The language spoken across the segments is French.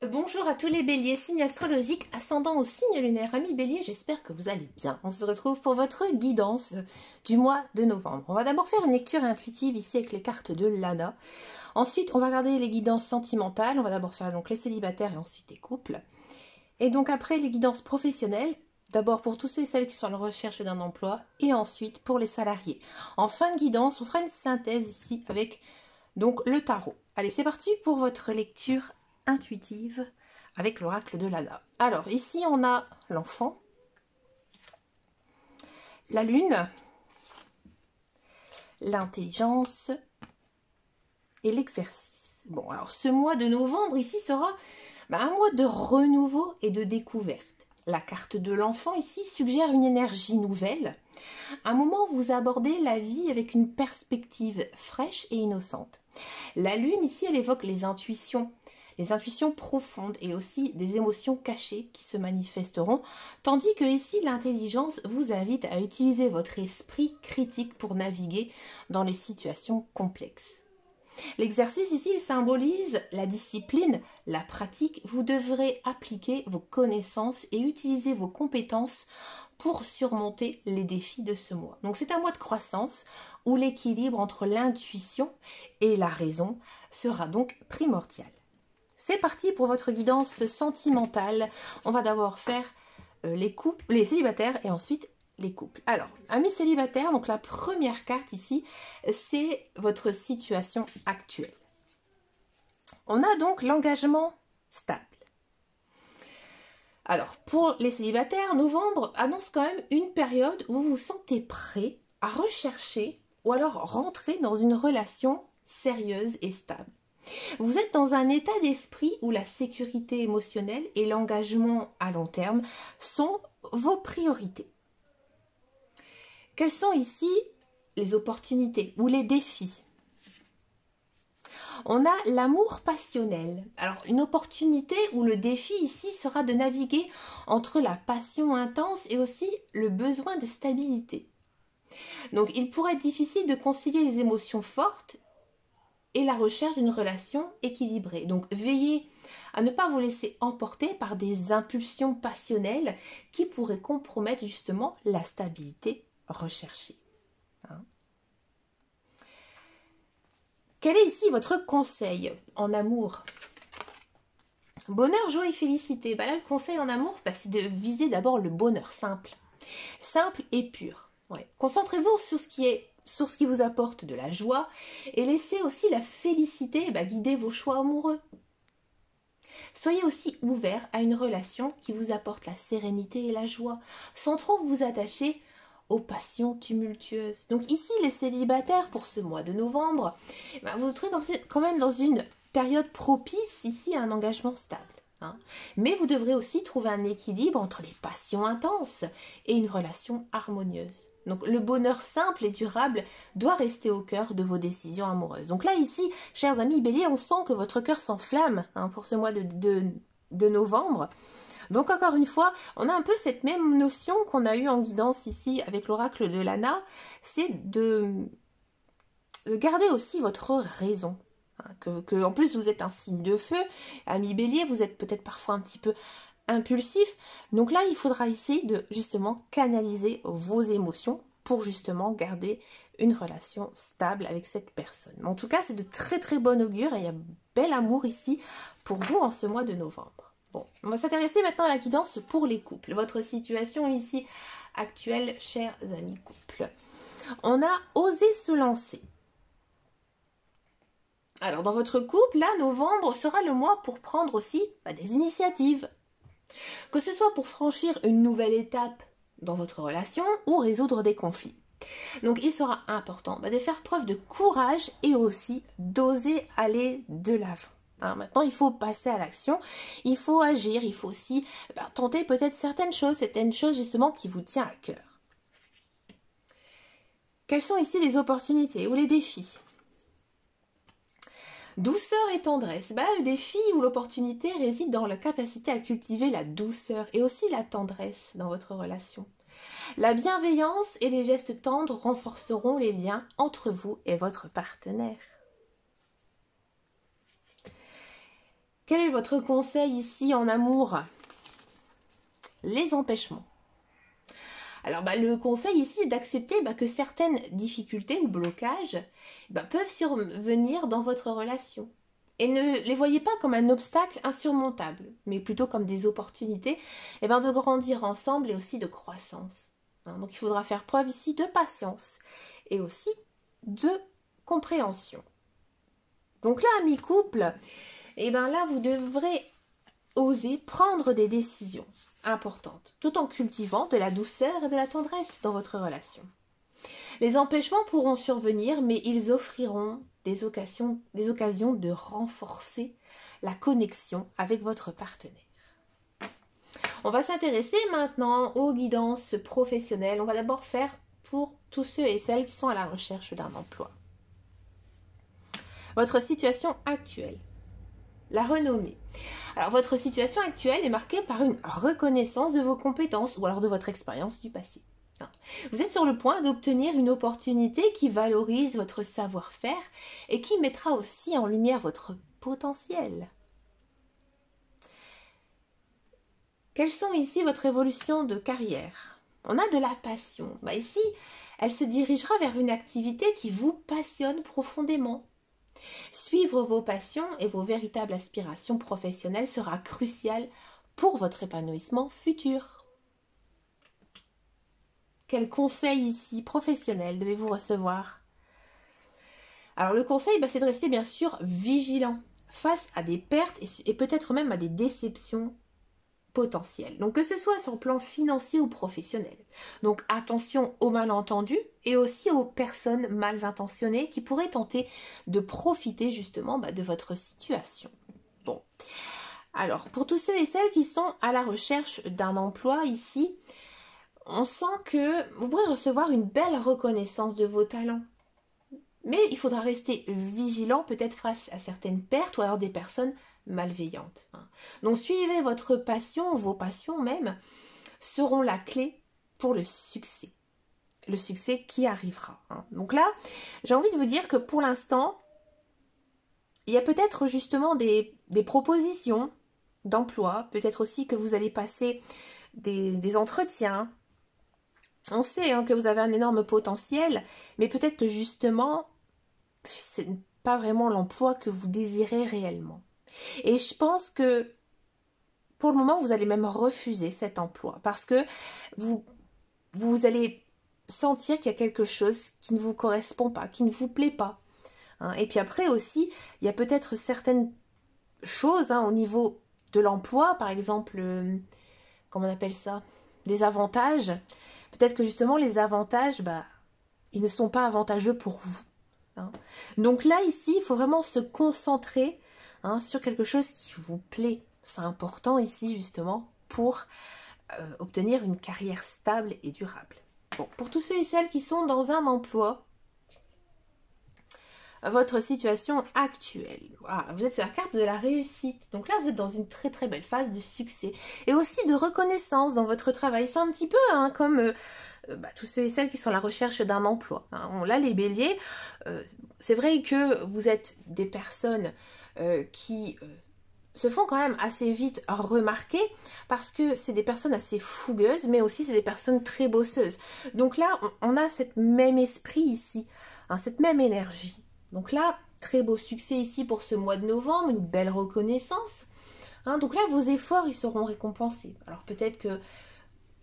Bonjour à tous les béliers, signe astrologique ascendant au signe lunaire. Amis béliers, j'espère que vous allez bien. On se retrouve pour votre guidance du mois de novembre. On va d'abord faire une lecture intuitive ici avec les cartes de Lana. Ensuite, on va regarder les guidances sentimentales. On va d'abord faire donc les célibataires et ensuite les couples. Et donc après les guidances professionnelles, d'abord pour tous ceux et celles qui sont à la recherche d'un emploi et ensuite pour les salariés. En fin de guidance, on fera une synthèse ici avec donc le tarot. Allez, c'est parti pour votre lecture intuitive avec l'oracle de Lana. Alors ici on a l'enfant, la lune, l'intelligence et l'exercice. Bon, alors ce mois de novembre ici sera un mois de renouveau et de découverte. La carte de l'enfant ici suggère une énergie nouvelle, un moment où vous abordez la vie avec une perspective fraîche et innocente. La lune ici elle évoque les intuitions profondes et aussi des émotions cachées qui se manifesteront, tandis que ici l'intelligence vous invite à utiliser votre esprit critique pour naviguer dans les situations complexes. L'exercice ici il symbolise la discipline, la pratique. Vous devrez appliquer vos connaissances et utiliser vos compétences pour surmonter les défis de ce mois. Donc c'est un mois de croissance où l'équilibre entre l'intuition et la raison sera donc primordial. C'est parti pour votre guidance sentimentale. On va d'abord faire les célibataires et ensuite les couples. Alors, amis célibataires, donc la première carte ici, c'est votre situation actuelle. On a donc l'engagement stable. Alors, pour les célibataires, novembre annonce quand même une période où vous vous sentez prêt à rechercher ou alors rentrer dans une relation sérieuse et stable. Vous êtes dans un état d'esprit où la sécurité émotionnelle et l'engagement à long terme sont vos priorités. Quelles sont ici les opportunités ou les défis? On a l'amour passionnel. Alors, une opportunité où le défi ici sera de naviguer entre la passion intense et aussi le besoin de stabilité. Donc, il pourrait être difficile de concilier les émotions fortes et la recherche d'une relation équilibrée. Donc, veillez à ne pas vous laisser emporter par des impulsions passionnelles qui pourraient compromettre justement la stabilité recherchée. Quel est ici votre conseil en amour? Bonheur, joie et félicité. Là, le conseil en amour, c'est de viser d'abord le bonheur simple. Simple et pur. Ouais. Concentrez-vous sur ce qui vous apporte de la joie et laissez aussi la félicité guider vos choix amoureux. Soyez aussi ouvert à une relation qui vous apporte la sérénité et la joie, sans trop vous attacher aux passions tumultueuses. Donc ici, les célibataires, pour ce mois de novembre, vous vous trouvez quand même dans une période propice ici à un engagement stable. Mais vous devrez aussi trouver un équilibre entre les passions intenses et une relation harmonieuse. Donc le bonheur simple et durable doit rester au cœur de vos décisions amoureuses. Donc là ici, chers amis béliers, on sent que votre cœur s'enflamme pour ce mois de novembre. Donc encore une fois, on a un peu cette même notion qu'on a eue en guidance ici avec l'oracle de Lana, c'est de garder aussi votre raison. Que en plus vous êtes un signe de feu, ami bélier, vous êtes peut-être parfois un petit peu impulsif. Donc là, il faudra essayer de justement canaliser vos émotions pour justement garder une relation stable avec cette personne. Mais en tout cas, c'est de très très bon augure et il y a bel amour ici pour vous en ce mois de novembre. Bon, on va s'intéresser maintenant à la guidance pour les couples. Votre situation ici actuelle, chers amis couples. On a osé se lancer. Alors, dans votre couple, là, novembre sera le mois pour prendre aussi des initiatives. Que ce soit pour franchir une nouvelle étape dans votre relation ou résoudre des conflits. Donc, il sera important de faire preuve de courage et aussi d'oser aller de l'avant. Maintenant, il faut passer à l'action, il faut agir, il faut aussi tenter peut-être certaines choses justement qui vous tient à cœur. Quelles sont ici les opportunités ou les défis? Douceur et tendresse. Le défi ou l'opportunité réside dans la capacité à cultiver la douceur et aussi la tendresse dans votre relation. La bienveillance et les gestes tendres renforceront les liens entre vous et votre partenaire. Quel est votre conseil ici en amour? Les empêchements. Alors, le conseil ici est d'accepter que certaines difficultés ou blocages peuvent survenir dans votre relation. Et ne les voyez pas comme un obstacle insurmontable, mais plutôt comme des opportunités de grandir ensemble et aussi de croissance. Donc, il faudra faire preuve ici de patience et aussi de compréhension. Donc là, amis couple, là, vous devrez oser prendre des décisions importantes, tout en cultivant de la douceur et de la tendresse dans votre relation. Les empêchements pourront survenir, mais ils offriront des occasions de renforcer la connexion avec votre partenaire. On va s'intéresser maintenant aux guidances professionnelles. On va d'abord faire pour tous ceux et celles qui sont à la recherche d'un emploi. Votre situation actuelle. La renommée. Alors, votre situation actuelle est marquée par une reconnaissance de vos compétences ou alors de votre expérience du passé. Vous êtes sur le point d'obtenir une opportunité qui valorise votre savoir-faire et qui mettra aussi en lumière votre potentiel. Quelles sont ici votre évolution de carrière? On a de la passion. Ici, elle se dirigera vers une activité qui vous passionne profondément. Suivre vos passions et vos véritables aspirations professionnelles sera crucial pour votre épanouissement futur. Quel conseil ici professionnel devez-vous recevoir? Alors le conseil, c'est de rester bien sûr vigilant face à des pertes et peut-être même à des déceptions potentielles. Donc que ce soit sur le plan financier ou professionnel. Donc attention aux malentendus et aussi aux personnes mal intentionnées qui pourraient tenter de profiter justement de votre situation. Bon, alors pour tous ceux et celles qui sont à la recherche d'un emploi ici, on sent que vous pourrez recevoir une belle reconnaissance de vos talents. Mais il faudra rester vigilant peut-être face à certaines pertes ou alors des personnes malveillantes. Donc suivez votre passion, vos passions même, seront la clé pour le succès. Le succès qui arrivera. Donc là, j'ai envie de vous dire que pour l'instant, il y a peut-être justement des propositions d'emploi, peut-être aussi que vous allez passer des entretiens. On sait que vous avez un énorme potentiel, mais peut-être que justement, ce n'est pas vraiment l'emploi que vous désirez réellement. Et je pense que pour le moment, vous allez même refuser cet emploi parce que vous allez sentir qu'il y a quelque chose qui ne vous correspond pas, qui ne vous plaît pas. Et puis après aussi, il y a peut-être certaines choses au niveau de l'emploi, par exemple, comment on appelle ça? Des avantages. Peut-être que justement les avantages, ils ne sont pas avantageux pour vous. Donc là, ici, il faut vraiment se concentrer sur quelque chose qui vous plaît. C'est important ici, justement, pour obtenir une carrière stable et durable. Bon, pour tous ceux et celles qui sont dans un emploi, votre situation actuelle. Vous êtes sur la carte de la réussite. Donc là, vous êtes dans une très très belle phase de succès. Et aussi de reconnaissance dans votre travail. C'est un petit peu comme tous ceux et celles qui sont à la recherche d'un emploi. Là, les béliers, c'est vrai que vous êtes des personnes qui se font quand même assez vite remarquer parce que c'est des personnes assez fougueuses, mais aussi c'est des personnes très bosseuses. Donc là, on a cette même esprit ici, cette même énergie. Donc là, très beau succès ici pour ce mois de novembre, une belle reconnaissance. Donc là, vos efforts, ils seront récompensés. Alors peut-être que,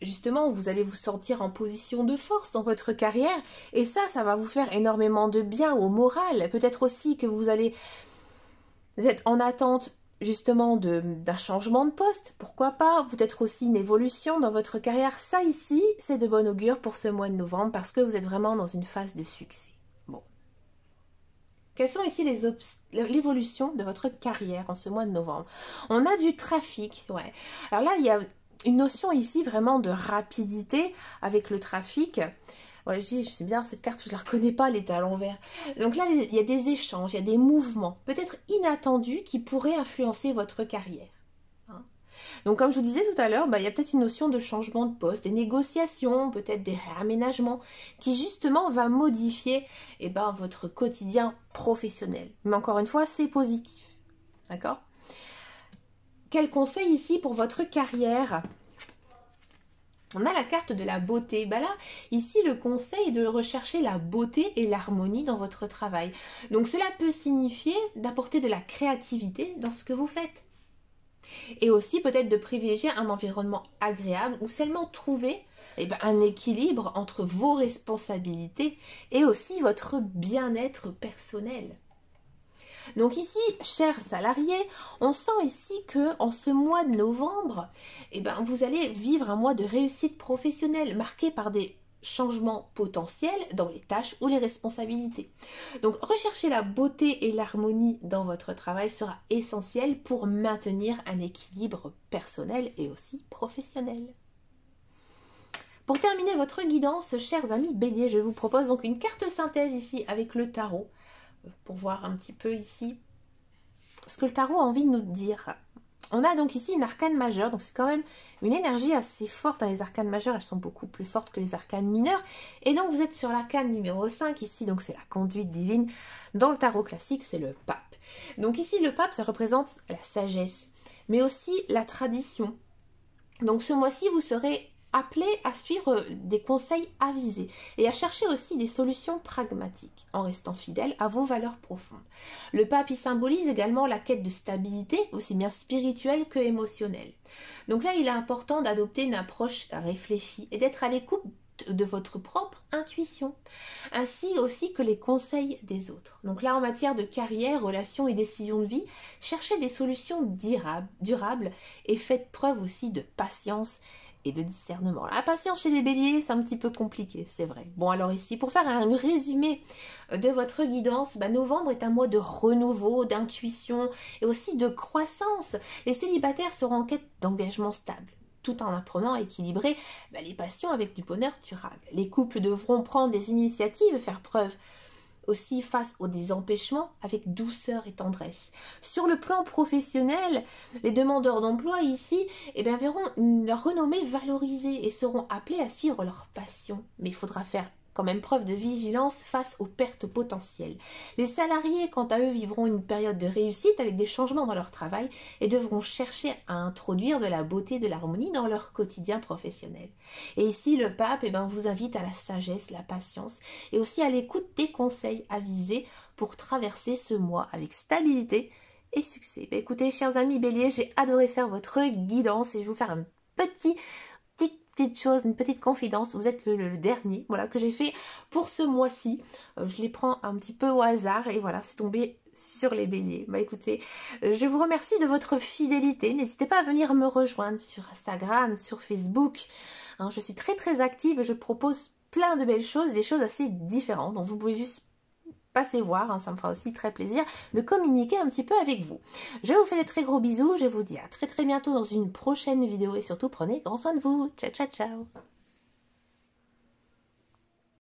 justement, vous allez vous sentir en position de force dans votre carrière. Et ça va vous faire énormément de bien au moral. Peut-être aussi que vous êtes en attente, justement, d'un changement de poste. Pourquoi pas? Peut-être aussi une évolution dans votre carrière. Ça, ici, c'est de bon augure pour ce mois de novembre parce que vous êtes vraiment dans une phase de succès. Bon. Quelles sont ici l'évolution de votre carrière en ce mois de novembre? On a du trafic, ouais. Alors là, il y a une notion ici vraiment de rapidité avec le trafic. Ouais, je sais bien, cette carte, je ne la reconnais pas, elle est à l'envers. Donc là, il y a des échanges, il y a des mouvements, peut-être inattendus, qui pourraient influencer votre carrière. Donc comme je vous disais tout à l'heure, il y a peut-être une notion de changement de poste, des négociations, peut-être des réaménagements, qui justement va modifier votre quotidien professionnel. Mais encore une fois, c'est positif. D'accord? quel conseil ici pour votre carrière? On a la carte de la beauté. Bah là, ici, le conseil est de rechercher la beauté et l'harmonie dans votre travail. Donc, cela peut signifier d'apporter de la créativité dans ce que vous faites. Et aussi, peut-être de privilégier un environnement agréable ou seulement trouver un équilibre entre vos responsabilités et aussi votre bien-être personnel. Donc ici, chers salariés, on sent ici que en ce mois de novembre, vous allez vivre un mois de réussite professionnelle marqué par des changements potentiels dans les tâches ou les responsabilités. Donc rechercher la beauté et l'harmonie dans votre travail sera essentiel pour maintenir un équilibre personnel et aussi professionnel. Pour terminer votre guidance, chers amis Bélier, je vous propose donc une carte synthèse ici avec le tarot, pour voir un petit peu ici ce que le tarot a envie de nous dire. On a donc ici une arcane majeure, donc c'est quand même une énergie assez forte. Les arcanes majeures, elles sont beaucoup plus fortes que les arcanes mineures. Et donc vous êtes sur l'arcane numéro 5 ici, donc c'est la conduite divine. Dans le tarot classique, c'est le pape. Donc ici, le pape, ça représente la sagesse, mais aussi la tradition. Donc ce mois-ci, vous serez appelé à suivre des conseils avisés et à chercher aussi des solutions pragmatiques en restant fidèle à vos valeurs profondes. Le pape, il symbolise également la quête de stabilité, aussi bien spirituelle que émotionnelle. Donc là, il est important d'adopter une approche réfléchie et d'être à l'écoute de votre propre intuition, ainsi aussi que les conseils des autres. Donc là, en matière de carrière, relations et décisions de vie, cherchez des solutions durables et faites preuve aussi de patience et de discernement. La patience chez les béliers, c'est un petit peu compliqué, c'est vrai. Bon, alors ici, pour faire un résumé de votre guidance, novembre est un mois de renouveau, d'intuition et aussi de croissance. Les célibataires seront en quête d'engagement stable, tout en apprenant à équilibrer les passions avec du bonheur durable. Les couples devront prendre des initiatives et faire preuve aussi face aux désempêchements avec douceur et tendresse. Sur le plan professionnel, les demandeurs d'emploi ici verront leur renommée valorisée et seront appelés à suivre leur passion. Mais il faudra faire quand même preuve de vigilance face aux pertes potentielles. Les salariés, quant à eux, vivront une période de réussite avec des changements dans leur travail et devront chercher à introduire de la beauté et de l'harmonie dans leur quotidien professionnel. Et ici, le pape vous invite à la sagesse, la patience et aussi à l'écoute des conseils avisés pour traverser ce mois avec stabilité et succès. Écoutez, chers amis Bélier, j'ai adoré faire votre guidance et je vais vous faire un petite chose, une petite confidence. Vous êtes le dernier, voilà, que j'ai fait pour ce mois-ci. Je les prends un petit peu au hasard et voilà, c'est tombé sur les béliers. Écoutez, je vous remercie de votre fidélité. N'hésitez pas à venir me rejoindre sur Instagram, sur Facebook. Je suis très active et je propose plein de belles choses, des choses assez différentes. Donc vous pouvez juste passer voir, ça me fera aussi très plaisir de communiquer un petit peu avec vous. Je vous fais des très gros bisous, je vous dis à très bientôt dans une prochaine vidéo et surtout prenez grand soin de vous. Ciao.